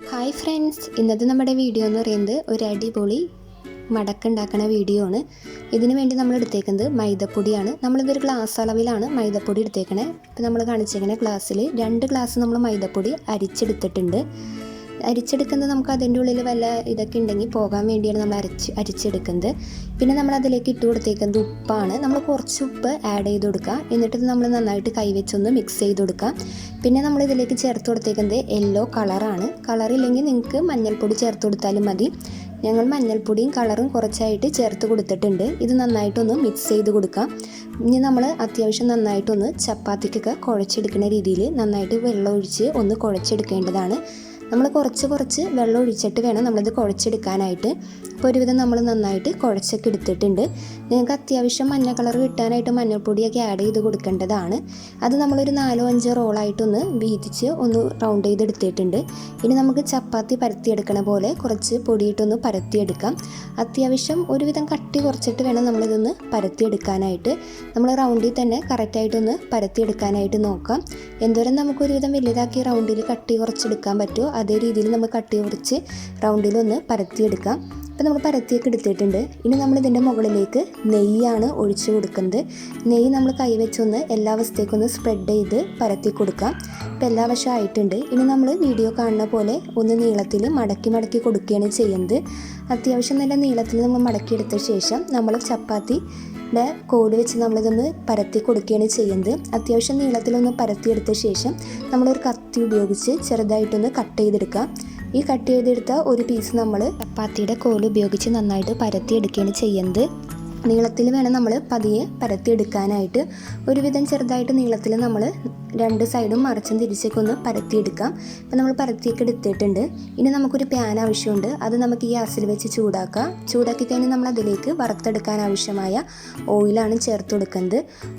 Hi friends, ഇന്നത്തെ നമ്മുടെ video എന്ന് പറയുന്നത് ഒരു അടിപൊളി മടക്കുണ്ടാക്കുന്ന വീഡിയോ ആണ്. ഇതിനു വേണ്ടി നമ്മൾ എടുത്തേക്കുന്നത് മൈദപ്പൊടിയാണ്. നമ്മളിതൊരു ഗ്ലാസ് അളവിലാണ് മൈദപ്പൊടി എടുത്തേക്കണേ. ഇപ്പോൾ നമ്മൾ കാണിച്ചേക്കണ ഗ്ലാസ്സിൽ 2 ഗ്ലാസ് നമ്മൾ മൈദപ്പൊടി അരിച്ചെടുത്തിട്ടുണ്ട്. അരിച്ചെടുക്കുന്നത് നമുക്ക് അതിൻ്റെ ഉള്ളിൽ വല്ല ഇതൊക്കെ ഉണ്ടെങ്കിൽ പോകാൻ വേണ്ടിയാണ് നമ്മൾ അരിച്ചെടുക്കുന്നത്. പിന്നെ നമ്മൾ അതിലേക്ക് ഇട്ട് കൊടുത്തേക്കുന്നത് ഉപ്പാണ്. നമ്മൾ കുറച്ച് ഉപ്പ് ആഡ് ചെയ്ത് കൊടുക്കുക. എന്നിട്ട് നമ്മൾ നന്നായിട്ട് കൈവച്ചൊന്ന് മിക്സ് ചെയ്ത് കൊടുക്കുക. പിന്നെ നമ്മൾ ഇതിലേക്ക് ചേർത്ത് കൊടുത്തേക്കുന്നത് യെല്ലോ കളറാണ്. കളറില്ലെങ്കിൽ നിങ്ങൾക്ക് മഞ്ഞൾപ്പൊടി ചേർത്ത് കൊടുത്താലും മതി. ഞങ്ങൾ മഞ്ഞൾപ്പൊടിയും കളറും കുറച്ചായിട്ട് ചേർത്ത് കൊടുത്തിട്ടുണ്ട്. ഇത് നന്നായിട്ടൊന്ന് മിക്സ് ചെയ്ത് കൊടുക്കാം. ഇനി നമ്മൾ അത്യാവശ്യം നന്നായിട്ടൊന്ന് ചപ്പാത്തിക്കൊക്കെ കുഴച്ചെടുക്കുന്ന രീതിയിൽ നന്നായിട്ട് വെള്ളം ഒഴിച്ച് ഒന്ന് കുഴച്ചെടുക്കേണ്ടതാണ്. നമ്മൾ കുറച്ച് വെള്ളം ഒഴിച്ചിട്ട് വേണം നമ്മളിത് കുഴച്ചെടുക്കാനായിട്ട്. അപ്പോൾ ഒരുവിധം നമ്മൾ നന്നായിട്ട് കുഴച്ചൊക്കെ എടുത്തിട്ടുണ്ട്. നിങ്ങൾക്ക് അത്യാവശ്യം മഞ്ഞ കളർ കിട്ടാനായിട്ട് മഞ്ഞൾപ്പൊടിയൊക്കെ ആഡ് ചെയ്ത് കൊടുക്കേണ്ടതാണ്. അത് നമ്മളൊരു 4-5 റോളായിട്ടൊന്ന് വീതിച്ച് ഒന്ന് റൗണ്ട് ചെയ്തെടുത്തിട്ടുണ്ട്. ഇനി നമുക്ക് ചപ്പാത്തി പരത്തിയെടുക്കണ പോലെ കുറച്ച് പൊടിയിട്ടൊന്ന് പരത്തിയെടുക്കാം. അത്യാവശ്യം ഒരുവിധം കട്ടി കുറച്ചിട്ട് വേണം നമ്മളിതൊന്ന് പരത്തിയെടുക്കാനായിട്ട്. നമ്മൾ റൗണ്ടിൽ തന്നെ കറക്റ്റായിട്ടൊന്ന് പരത്തിയെടുക്കാനായിട്ട് നോക്കാം. എന്തോരം നമുക്കൊരുവിധം വലുതാക്കി റൗണ്ടിൽ കട്ടി കുറച്ചെടുക്കാൻ പറ്റുമോ അതേ രീതിയിൽ നമ്മൾ കട്ടി കുറച്ച് റൗണ്ടിലൊന്ന് പരത്തിയെടുക്കാം. അപ്പോൾ നമ്മൾ പരത്തിയൊക്കെ എടുത്തിട്ടുണ്ട്. ഇനി നമ്മളിതിൻ്റെ മുകളിലേക്ക് നെയ്യാണ് ഒഴിച്ച് കൊടുക്കുന്നത്. നെയ്യ് നമ്മൾ കൈവച്ചൊന്ന് എല്ലാ വശത്തേക്കൊന്ന് സ്പ്രെഡ് ചെയ്ത് പരത്തി കൊടുക്കാം. ഇപ്പോൾ എല്ലാ വശം ആയിട്ടുണ്ട്. ഇനി നമ്മൾ വീഡിയോ കാണുന്ന പോലെ ഒന്ന് നീളത്തിൽ മടക്കി കൊടുക്കുകയാണ് ചെയ്യുന്നത്. അത്യാവശ്യം നല്ല നീളത്തിൽ നമ്മൾ മടക്കിയെടുത്ത ശേഷം നമ്മൾ ചപ്പാത്തി കോല് വെച്ച് നമ്മളിതൊന്ന് പരത്തി കൊടുക്കുകയാണ് ചെയ്യുന്നത്. അത്യാവശ്യം നീളത്തിലൊന്ന് പരത്തിയെടുത്ത ശേഷം നമ്മളൊരു കത്തി ഉപയോഗിച്ച് ചെറുതായിട്ടൊന്ന് കട്ട് ചെയ്തെടുക്കാം. ഈ കട്ട് ചെയ്തെടുത്ത ഒരു പീസ് നമ്മൾ ചപ്പാത്തിയുടെ കോല് ഉപയോഗിച്ച് നന്നായിട്ട് പരത്തിയെടുക്കുകയാണ് ചെയ്യുന്നത്. നീളത്തിൽ വേണം നമ്മൾ പതിയെ പരത്തിയെടുക്കാനായിട്ട്. ഒരുവിധം ചെറുതായിട്ട് നീളത്തിൽ നമ്മൾ 2 സൈഡും മറിച്ചും തിരിച്ചൊക്കെ ഒന്ന് പരത്തിയെടുക്കാം. അപ്പോൾ നമ്മൾ പരത്തിയൊക്കെ എടുത്തിട്ടുണ്ട്. ഇനി നമുക്കൊരു പാൻ ആവശ്യമുണ്ട്. അത് നമുക്ക് ഈ ഗ്യാസിൽ വെച്ച് ചൂടാക്കാം. ചൂടാക്കി കഴിഞ്ഞ് നമ്മൾ അതിലേക്ക് വറുത്തെടുക്കാൻ ആവശ്യമായ ഓയിലാണ് ചേർത്ത് കൊടുക്കുന്നത്.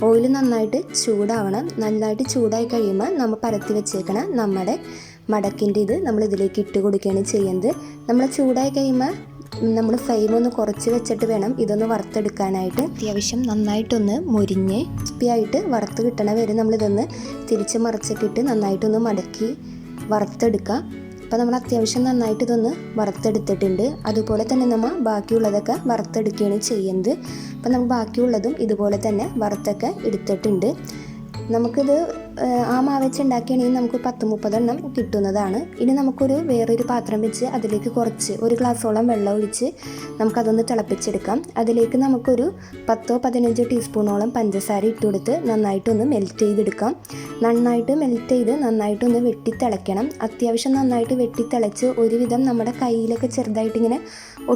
ഓയിൽ നന്നായിട്ട് ചൂടാവണം. നന്നായിട്ട് ചൂടായി കഴിയുമ്പോൾ നമ്മൾ പരത്തി വെച്ചേക്കണ നമ്മുടെ മടക്കിൻ്റെ ഇത് നമ്മൾ ഇതിലേക്ക് ഇട്ട് കൊടുക്കുകയാണ് ചെയ്യുന്നത്. നമ്മൾ ചൂടായി കഴിയുമ്പോൾ നമ്മൾ ഫ്ലെയിം ഒന്ന് കുറച്ച് വെച്ചിട്ട് വേണം ഇതൊന്ന് വറുത്തെടുക്കാനായിട്ട്. അത്യാവശ്യം നന്നായിട്ടൊന്ന് മുരിഞ്ഞ് ക്രിസ്പിയായിട്ട് വറുത്ത് കിട്ടണ വരെ നമ്മളിതൊന്ന് തിരിച്ച് മറിച്ചൊക്കെ ഇട്ട് നന്നായിട്ടൊന്ന് മടക്കി വറുത്തെടുക്കുക. അപ്പോൾ നമ്മൾ അത്യാവശ്യം നന്നായിട്ട് ഇതൊന്ന് വറുത്തെടുത്തിട്ടുണ്ട്. അതുപോലെ തന്നെ നമ്മൾ ബാക്കിയുള്ളതൊക്കെ വറുത്തെടുക്കുകയാണ് ചെയ്യുന്നത്. അപ്പോൾ നമ്മൾ ബാക്കിയുള്ളതും ഇതുപോലെ തന്നെ വറുത്തൊക്കെ എടുത്തിട്ടുണ്ട്. നമുക്കിത് ആ മാവ് വെച്ച് ഉണ്ടാക്കുകയാണെങ്കിൽ നമുക്ക് 10-30 എണ്ണം കിട്ടുന്നതാണ്. ഇനി നമുക്കൊരു വേറൊരു പാത്രം വെച്ച് അതിലേക്ക് കുറച്ച് 1 ഗ്ലാസോളം വെള്ളം ഒഴിച്ച് നമുക്കതൊന്ന് തിളപ്പിച്ചെടുക്കാം. അതിലേക്ക് നമുക്കൊരു 10-15 ടീസ്പൂണോളം പഞ്ചസാര ഇട്ട് കൊടുത്ത് നന്നായിട്ടൊന്ന് മെൽറ്റ് ചെയ്തെടുക്കാം. നന്നായിട്ട് മെൽറ്റ് ചെയ്ത് നന്നായിട്ടൊന്ന് വെട്ടിത്തിളയ്ക്കണം. അത്യാവശ്യം നന്നായിട്ട് വെട്ടിത്തിളച്ച് ഒരുവിധം നമ്മുടെ കയ്യിലൊക്കെ ചെറുതായിട്ടിങ്ങനെ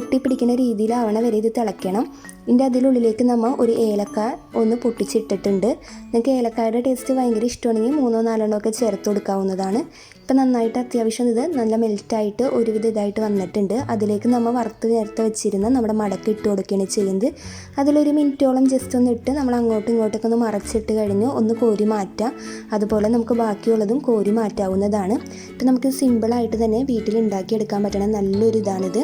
ഒട്ടിപ്പിടിക്കുന്ന രീതിയിലാവണ വരെ ഇത് തിളയ്ക്കണം. ഇതിൻ്റെ അതിലുള്ളിലേക്ക് നമ്മൾ ഒരു ഏലക്ക ഒന്ന് പൊട്ടിച്ചിട്ടിട്ടുണ്ട്. നിങ്ങൾക്ക് ഏലക്കായുടെ ടേസ്റ്റ് ഭയങ്കര ഇഷ്ടമാണെങ്കിൽ 3-4 ഒക്കെ ചേർത്ത് കൊടുക്കാവുന്നതാണ്. ഇപ്പം നന്നായിട്ട് അത്യാവശ്യം ഇത് നല്ല മെൽറ്റായിട്ട് ഒരുവിധം ഇതായിട്ട് വന്നിട്ടുണ്ട്. അതിലേക്ക് നമ്മൾ വറുത്ത് നേരത്തെ വെച്ചിരുന്ന നമ്മുടെ മടക്ക് ഇട്ട് കൊടുക്കുകയാണ് ചെയ്യുന്നത്. അതിലൊരു മിനിറ്റോളം ജസ്റ്റ് ഒന്ന് ഇട്ട് നമ്മൾ അങ്ങോട്ടും ഇങ്ങോട്ടൊക്കെ ഒന്ന് മറച്ചിട്ട് കഴിഞ്ഞ് ഒന്ന് കോരി മാറ്റാം. അതുപോലെ നമുക്ക് ബാക്കിയുള്ളതും കോരി മാറ്റാവുന്നതാണ്. ഇപ്പം നമുക്ക് സിമ്പിളായിട്ട് തന്നെ വീട്ടിൽ ഉണ്ടാക്കിയെടുക്കാൻ പറ്റണ നല്ലൊരു ഇതാണിത്.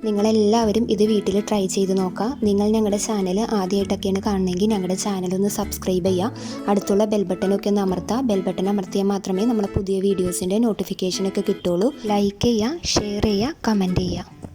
നിങ്ങളെല്ലാവരും ഇത് വീട്ടിൽ ട്രൈ ചെയ്ത് നോക്കുക. നിങ്ങൾ ഞങ്ങളുടെ ചാനൽ ആദ്യമായിട്ടൊക്കെയാണ് കാണണമെങ്കിൽ ഞങ്ങളുടെ ചാനലൊന്ന് സബ്സ്ക്രൈബ് ചെയ്യുക. അടുത്തുള്ള ബെൽ ബട്ടനൊക്കെ ഒന്ന് അമർത്തുക. ബെൽ ബട്ടൺ അമർത്തിയാൽ മാത്രമേ നമ്മുടെ പുതിയ വീഡിയോസിൻ്റെ നോട്ടിഫിക്കേഷനൊക്കെ കിട്ടുള്ളൂ. ലൈക്ക് ചെയ്യുക, ഷെയർ ചെയ്യുക, കമൻറ്റ് ചെയ്യുക.